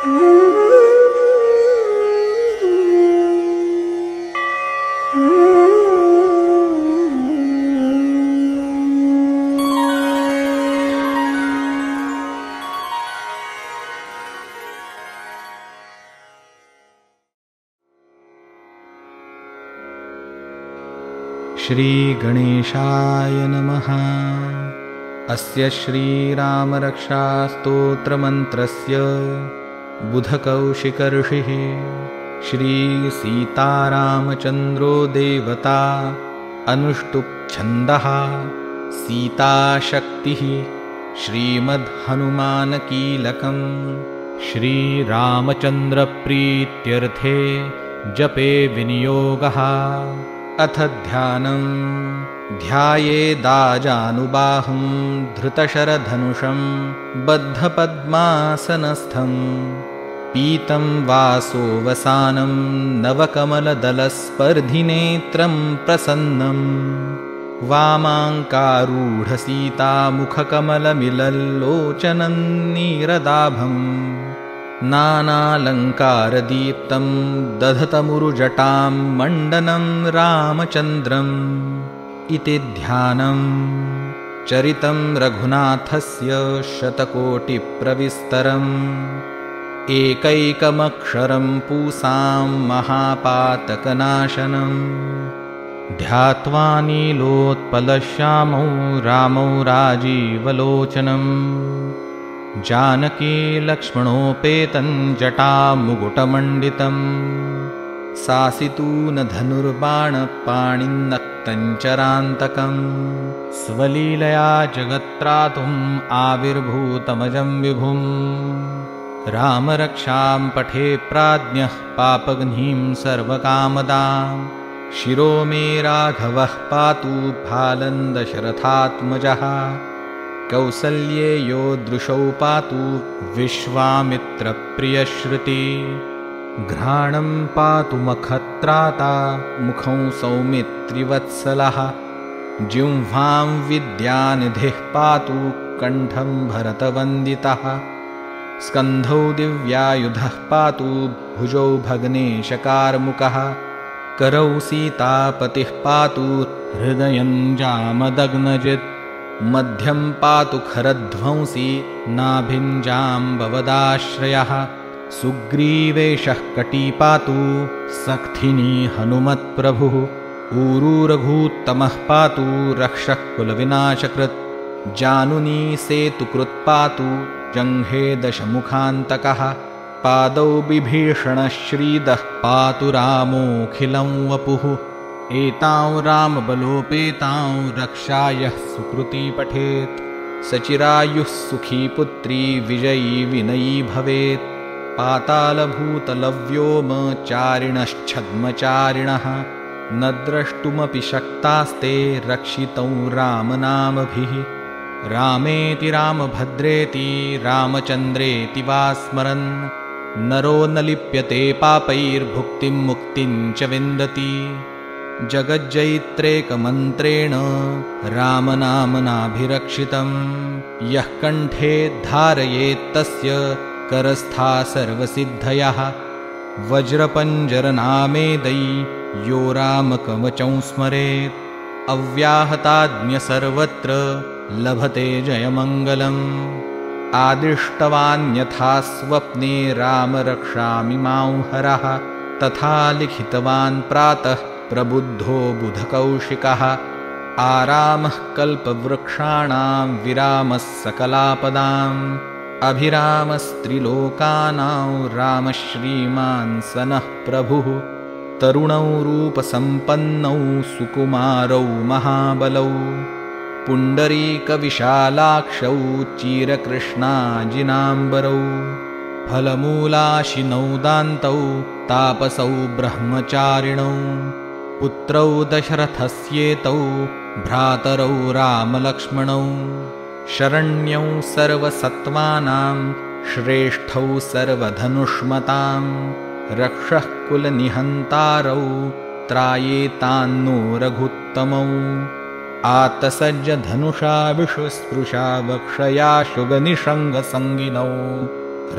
श्रीगणेशाय नमः। अस्य श्रीरामरक्षास्तोत्रमन्त्रस्य बुधकौशिकऋषिः श्रीसीतारामचन्द्रो देवता अनुष्टुप्छन्दः सीताशक्तिः श्रीमद्हनुमानकीलकम् श्रीरामचन्द्रप्रीत्यर्थे जपे विनियोगः। अथ ध्यानम्। ध्यायेदाजानुबाहुं धृतशरधनुषं बद्धपद्मासनस्थं पीतं वासोवसानं नवकमलदलस्पर्धिनेत्रं प्रसन्नं वामाङ्कारूढसीतामुखकमलमिलल्लोचनं नीरदाभम् नानालङ्कारदीप्तं दधतमुरुजटां मण्डनं रामचन्द्रम् इति ध्यानम्। चरितं रघुनाथस्य शतकोटिप्रविस्तरम् एकैकमक्षरं पूसां महापातकनाशनम् ध्यात्वा नीलोत्पलश्यामौ रामौ राजीवलोचनम् जानकी लक्ष्मणोपेतं जटामुकुटमण्डितं सासितूनधनुर्बाणपाणिन्नक्तं चरान्तकं स्वलीलया जगत्त्रातुम् आविर्भूतमजं विभुम् रामरक्षां पठे प्राज्ञः पापघ्नीं सर्वकामदां शिरो मे राघवः पातु भालन्दशरथात्मजः कौसल्ये यो दृशौ पातु विश्वामित्रप्रियश्रुति घ्राणं पातु मखत्राता मुखं सौमित्रिवत्सलः जिह्वां विद्यानिधिः पातु कण्ठं भरतवन्दितः स्कन्धौ दिव्यायुधः पातु भुजौ भग्नेशकार्मुकः करौ सीतापतिः पातु हृदयं जामदग्नजित् मध्यं पातु खरध्वंसी नाभिञ्जाम्बवदाश्रयः सुग्रीवेशः कटी पातु सक्थिनी हनुमत्प्रभुः ऊरूरघूत्तमः पातु रक्षः कुलविनाशकृत् जानुनी सेतुकृत् पातु जङ्घे दशमुखान्तकः पादौ बिभीषणः श्रीदः पातु रामोऽखिलं वपुः एतां रामबलोपेतां रक्षायः सुकृती पठेत् सचिरायुः सुखी पुत्री विजयी विनयी भवेत् पातालभूतलव्योमचारिणश्छद्मचारिणः न द्रष्टुमपि शक्तास्ते रक्षितौ रामनामभिः रामेति रामभद्रेति रामचन्द्रेति वा स्मरन् नरो न लिप्यते पापैर्भुक्तिं मुक्तिं च विन्दति जगज्जयित्रेकमन्त्रेण रामनामनाभिरक्षितं यः कण्ठे धारयेत्तस्य करस्था सर्वसिद्धयः वज्रपञ्जरनामेदै यो रामकवचं स्मरेत् अव्याहताज्ञ सर्वत्र लभते जयमङ्गलम् आदिष्टवान्यथा स्वप्ने राम रक्षामि मां हरः तथा लिखितवान् प्रातः प्रबुद्धो बुधकौशिकः आरामः कल्पवृक्षाणां विरामः सकलापदाम् अभिरामस्त्रिलोकानां रामः श्रीमान् सनः प्रभुः तरुणौ रूपसम्पन्नौ सुकुमारौ महाबलौ पुण्डरीकविशालाक्षौ चिरकृष्णाजिनाम्बरौ फलमूलाशिनौ दान्तौ तापसौ ब्रह्मचारिणौ पुत्रौ दशरथस्येतौ भ्रातरौ रामलक्ष्मणौ शरण्यौ सर्वसत्त्वानां श्रेष्ठौ सर्वधनुष्मतां रक्षः कुलनिहन्तारौ त्रायेतान्नो रघुत्तमौ आतसज्ज धनुषा विषुस्पृशा वक्षया शुगनिषङ्गसङ्गिनौ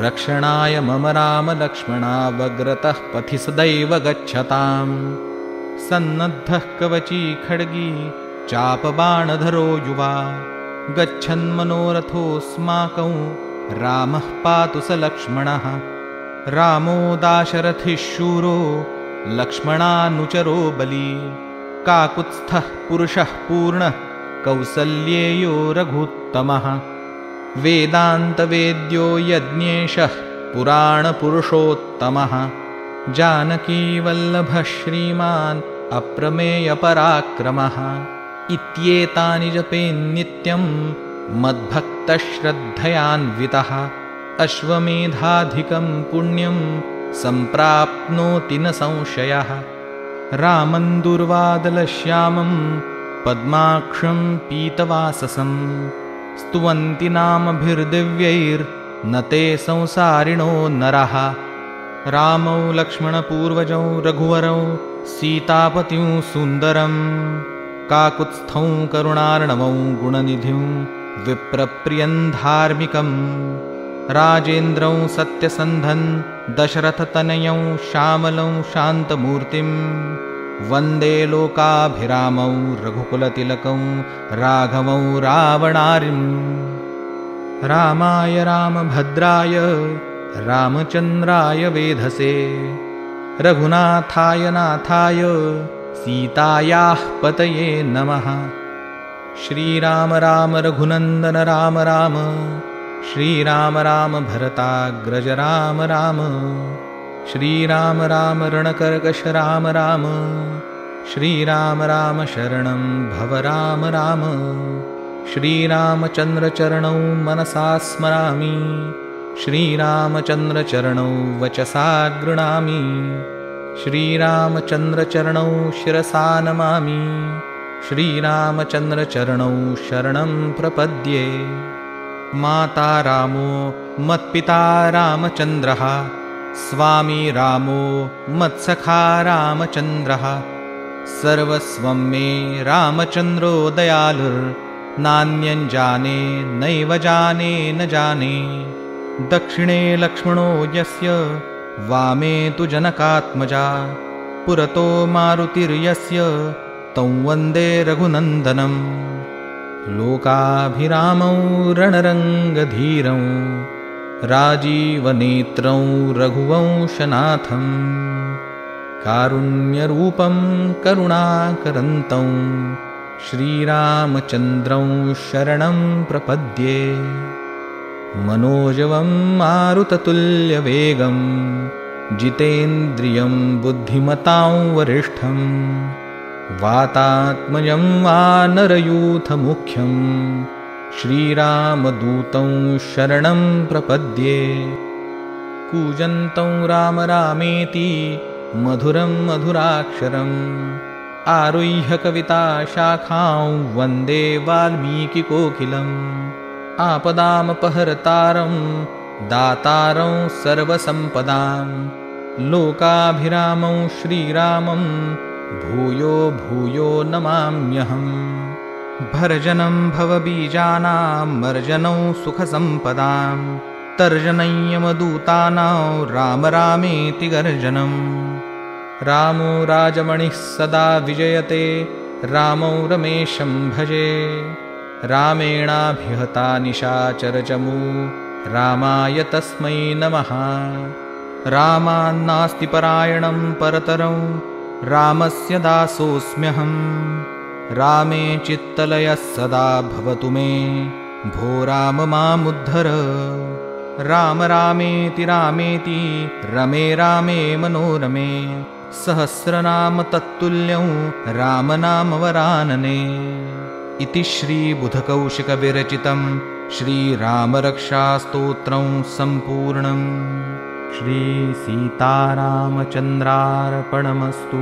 रक्षणाय मम रामलक्ष्मणावग्रतः पथि सदैव गच्छताम्। सन्नद्धः कवची खड्गी चापबाणधरो युवा, गच्छन्मनोरथोऽस्माकं रामः पातु स लक्ष्मणः। रामो दाशरथिः शूरो लक्ष्मणानुचरो बली, काकुत्स्थः पुरुषः पूर्णः कौसल्येयो रघुत्तमः। वेदान्तवेद्यो यज्ञेशः पुराणपुरुषोत्तमः, जानकीवल्लभः श्रीमान् अप्रमेयपराक्रमः। इत्येतानि जपेन्नित्यं मद्भक्तश्रद्धयान्वितः, अश्वमेधाधिकं पुण्यं सम्प्राप्नोति न संशयः। रामं दुर्वादलश्यामं पद्माक्षं पीतवाससं, स्तुवन्ति नामभिर्दिव्यैर्न ते संसारिणो नरः। रामौ लक्ष्मणपूर्वजौ रघुवरौ सीतापतिं सुन्दरं, काकुत्स्थौ करुणार्णवौ गुणनिधिं विप्रप्रियं धार्मिकं। राजेन्द्रौ सत्यसन्धं दशरथतनयौ श्यामलौ शान्तमूर्तिं, वन्दे लोकाभिरामौ रघुकुलतिलकौ राघवौ रावणारिम्। रामाय रामभद्राय रामचन्द्राय वेधसे, रघुनाथाय नाथाय सीतायाः पतये नमः। श्रीराम राम रघुनन्दन राम राम, श्रीराम राम भरताग्रज राम राम। श्रीराम राम रणकर्कश राम राम, श्रीराम राम शरणं भव राम राम। श्रीरामचन्द्रचरणौ मनसा स्मरामि, श्रीरामचन्द्रचरणौ वचसा गृह्णामि। श्रीरामचन्द्रचरणौ शिरसा नमामि, श्रीरामचन्द्रचरणौ शरणं प्रपद्ये। माता रामो मत्पिता रामचन्द्रः, स्वामी रामो मत्सखा रामचन्द्रः। सर्वस्वं मे रामचन्द्रो दयालुर्नान्यं जाने नैव जाने न जाने। दक्षिणे लक्ष्मणो यस्य, वामे तु जनकात्मजा। पुरतो मारुतिर्यस्य, तं वन्दे रघुनन्दनं। लोकाभिरामौ रणरङ्गधीरौ, राजीवनेत्रौ रघुवंशनाथं। कारुण्यरूपं करुणाकरन्तं, श्रीरामचन्द्रं शरणं प्रपद्ये। मनोजवं मारुततुल्यवेगं, जितेन्द्रियं बुद्धिमतां वरिष्ठं। वातात्मजं वानरयूथमुख्यं, श्रीरामदूतं शरणं प्रपद्ये। कूजन्तं राम रामेति मधुरं मधुराक्षरम्, आरुह्य कविताशाखां वन्दे वाल्मीकिकोकिलम्। आपदामपहर्तारं दातारं सर्वसम्पदां, लोकाभिरामं श्रीरामं भूयो भूयो नमाम्यहम्। भर्जनं भवबीजानां मर्जनं सुखसम्पदां, तर्जनं यमदूतानां राम रामेति गर्जनम्। रामो राजमणिः सदा विजयते, रामौ रमेशं भजे। रामेणाभिहता निशाचरचमू, रामाय तस्मै नमः। रामान्नास्ति परायणं परतरं, रामस्य दासोऽस्म्यहम्। रामे चित्तलयः सदा भवतु मे, भो राम मामुद्धर। राम रामेति रामेति, रमे रामे मनोरमे। सहस्रनाम तत्तुल्यं रामनामवरानने। इति श्रीबुधकौशिकविरचितं श्रीरामरक्षास्तोत्रं सम्पूर्णम्। श्रीसीतारामचन्द्रार्पणमस्तु।